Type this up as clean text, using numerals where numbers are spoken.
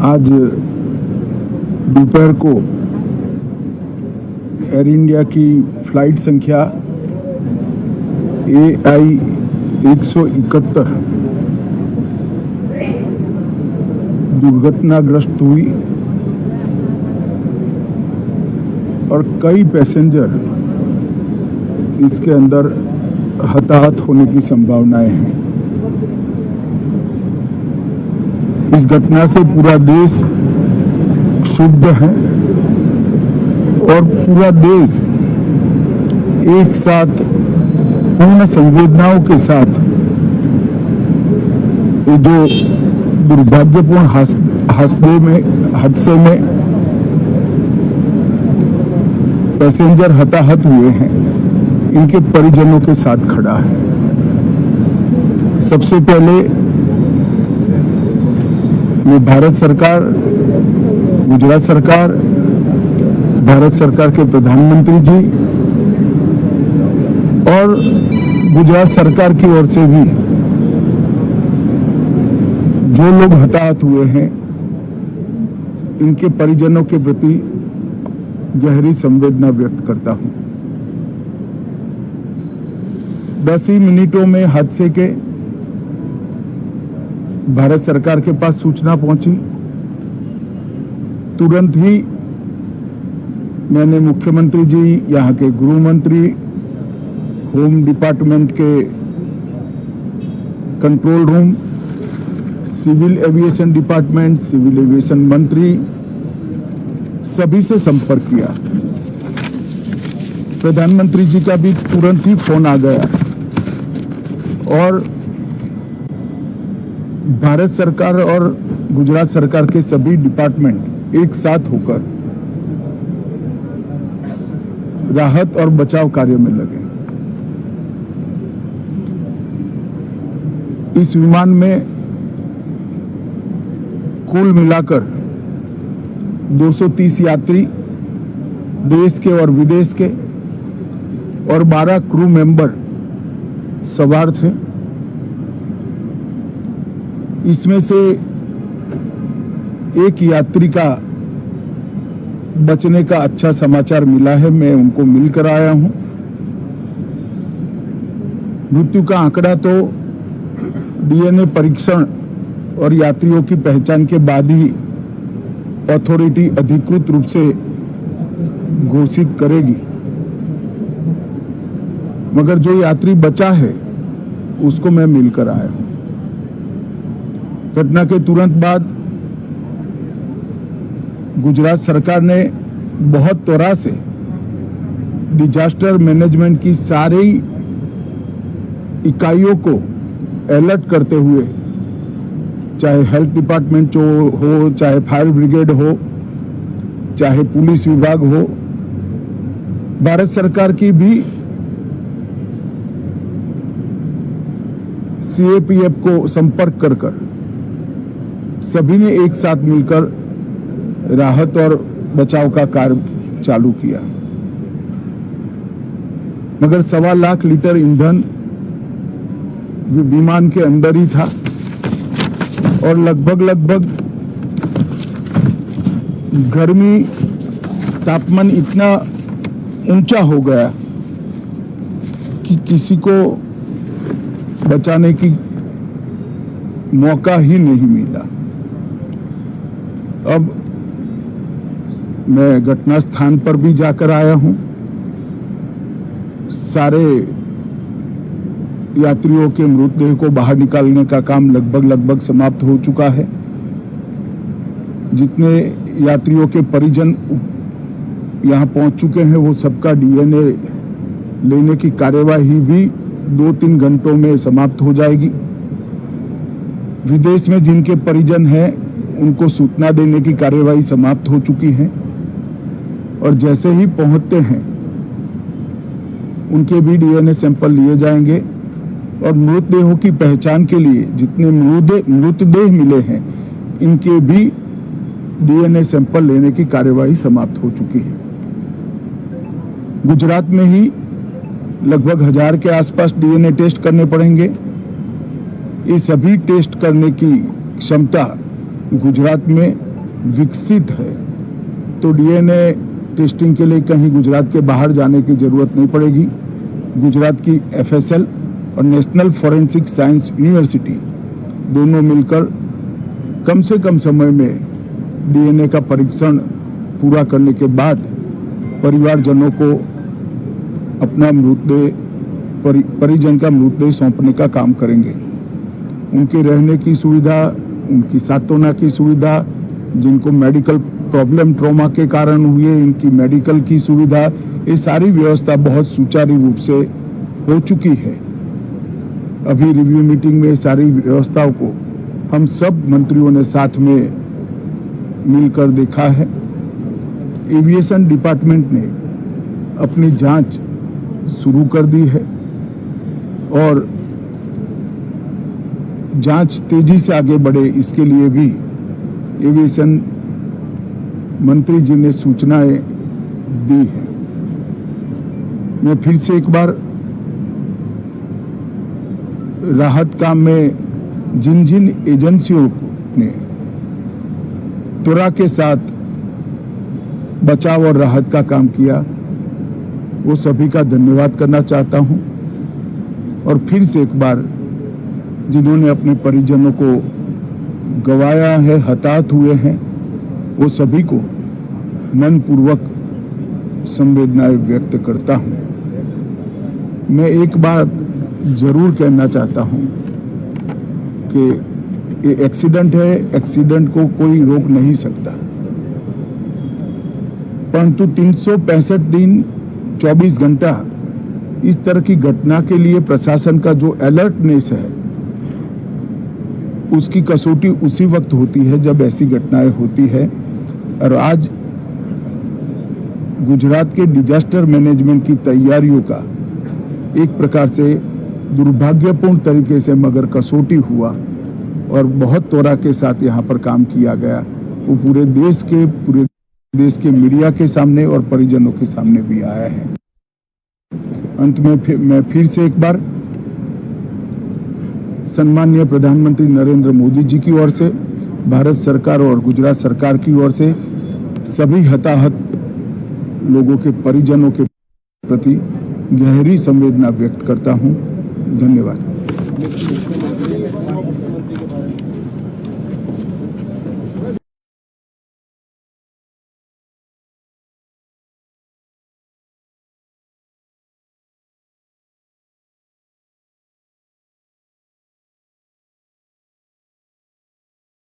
आज दोपहर को एयर इंडिया की फ्लाइट संख्या AI 171 दुर्घटनाग्रस्त हुई और कई पैसेंजर इसके अंदर हताहत होने की संभावनाएं हैं। इस घटना से पूरा देश क्षुब्ध है और पूरा देश एक साथ पूर्ण संवेदनाओं के साथ ये जो दुर्भाग्यपूर्ण हादसे में पैसेंजर हताहत हुए हैं, इनके परिजनों के साथ खड़ा है। सबसे पहले मैं भारत सरकार, गुजरात सरकार, भारत सरकार के प्रधानमंत्री जी और गुजरात सरकार की ओर से भी जो लोग हताहत हुए हैं, इनके परिजनों के प्रति गहरी संवेदना व्यक्त करता हूं। 10 ही मिनटों में हादसे के भारत सरकार के पास सूचना पहुंची। तुरंत ही मैंने मुख्यमंत्री जी, यहाँ के गृह मंत्री, होम डिपार्टमेंट के control room, civil aviation department, civil aviation मंत्री, सभी से संपर्क किया। प्रधानमंत्री जी का भी तुरंत ही फोन आ गया और भारत सरकार और गुजरात सरकार के सभी डिपार्टमेंट एक साथ होकर राहत और बचाव कार्य में लगे। इस विमान में कुल मिलाकर 230 यात्री देश के और विदेश के और 12 क्रू मेंबर सवार थे। इसमें से एक यात्री का बचने का अच्छा समाचार मिला है, मैं उनको मिलकर आया हूं। मृत्यु का आंकड़ा तो DNA परीक्षण और यात्रियों की पहचान के बाद ही अथॉरिटी अधिकृत रूप से घोषित करेगी, मगर जो यात्री बचा है उसको मैं मिलकर आया हूं। घटना के तुरंत बाद गुजरात सरकार ने बहुत त्वरा से डिजास्टर मैनेजमेंट की सारी इकाइयों को अलर्ट करते हुए, चाहे हेल्थ डिपार्टमेंट हो, चाहे फायर ब्रिगेड हो, चाहे पुलिस विभाग हो, भारत सरकार की भी CAPF को संपर्क कर सभी ने एक साथ मिलकर राहत और बचाव का कार्य चालू किया। मगर 1.25 लाख लीटर ईंधन विमान के अंदर ही था और लगभग गर्मी, तापमान इतना ऊंचा हो गया कि किसी को बचाने की मौका ही नहीं मिला। अब मैं घटना स्थान पर भी जाकर आया हूं। सारे यात्रियों के मृतदेह को बाहर निकालने का काम लगभग समाप्त हो चुका है। जितने यात्रियों के परिजन यहां पहुंच चुके हैं, वो सबका DNA लेने की कार्यवाही भी 2-3 घंटों में समाप्त हो जाएगी। विदेश में जिनके परिजन हैं, उनको सूचना देने की कार्यवाही समाप्त हो चुकी है और जैसे ही पहुंचते हैं उनके भी DNA सैंपल लिए जाएंगे और मृतदेहों की पहचान के लिए जितने मृतदेह मिले हैं, इनके भी DNA सैंपल लेने की कार्यवाही समाप्त हो चुकी है। गुजरात में ही लगभग 1000 के आसपास डीएनए टेस्ट करने पड़ेंगे। ये सभी टेस्ट करने की क्षमता गुजरात में विकसित है, तो डीएनए टेस्टिंग के लिए कहीं गुजरात के बाहर जाने की जरूरत नहीं पड़ेगी। गुजरात की एफएसएल और नेशनल फॉरेंसिक साइंस यूनिवर्सिटी दोनों मिलकर कम से कम समय में डीएनए का परीक्षण पूरा करने के बाद परिवारजनों को अपना मृतदेह परिजन का मृतदेह सौंपने का काम करेंगे। उनके रहने की सुविधा, उनकी सांत्वना की सुविधा, जिनको मेडिकल प्रॉब्लम ट्रॉमा के कारण हुए इनकी मेडिकल की सुविधा, ये सारी व्यवस्था बहुत सुचारू रूप से हो चुकी है। अभी रिव्यू मीटिंग में सारी व्यवस्थाओं को हम सब मंत्रियों ने साथ में मिलकर देखा है। एविएशन डिपार्टमेंट ने अपनी जांच शुरू कर दी है और जांच तेजी से आगे बढ़े, इसके लिए भी एविएशन मंत्री जी ने सूचनाएं दी है। मैं फिर से एक बार राहत काम में जिन जिन एजेंसियों ने त्वरा के साथ बचाव और राहत का काम किया, वो सभी का धन्यवाद करना चाहता हूं। और फिर से एक बार जिन्होंने अपने परिजनों को गंवाया है, हताहत हुए हैं, वो सभी को मनपूर्वक संवेदनाएं व्यक्त करता हूं। मैं एक बात जरूर कहना चाहता हूं कि ये एक्सीडेंट है, एक्सीडेंट को कोई रोक नहीं सकता, परंतु 365 दिन 24 घंटा इस तरह की घटना के लिए प्रशासन का जो अलर्टनेस है, उसकी कसौटी उसी वक्त होती है जब ऐसी घटनाएं होती है। और आज गुजरात के डिजास्टर मैनेजमेंट की तैयारियों का एक प्रकार से दुर्भाग्यपूर्ण तरीके से मगर कसौटी हुआ और बहुत त्वरा के साथ यहाँ पर काम किया गया, वो पूरे देश के मीडिया के सामने और परिजनों के सामने भी आया है। अंत में मैं फिर से एक बार सम्माननीय प्रधानमंत्री नरेंद्र मोदी जी की ओर से, भारत सरकार और गुजरात सरकार की ओर से सभी हताहत लोगों के परिजनों के प्रति गहरी संवेदना व्यक्त करता हूं। धन्यवाद।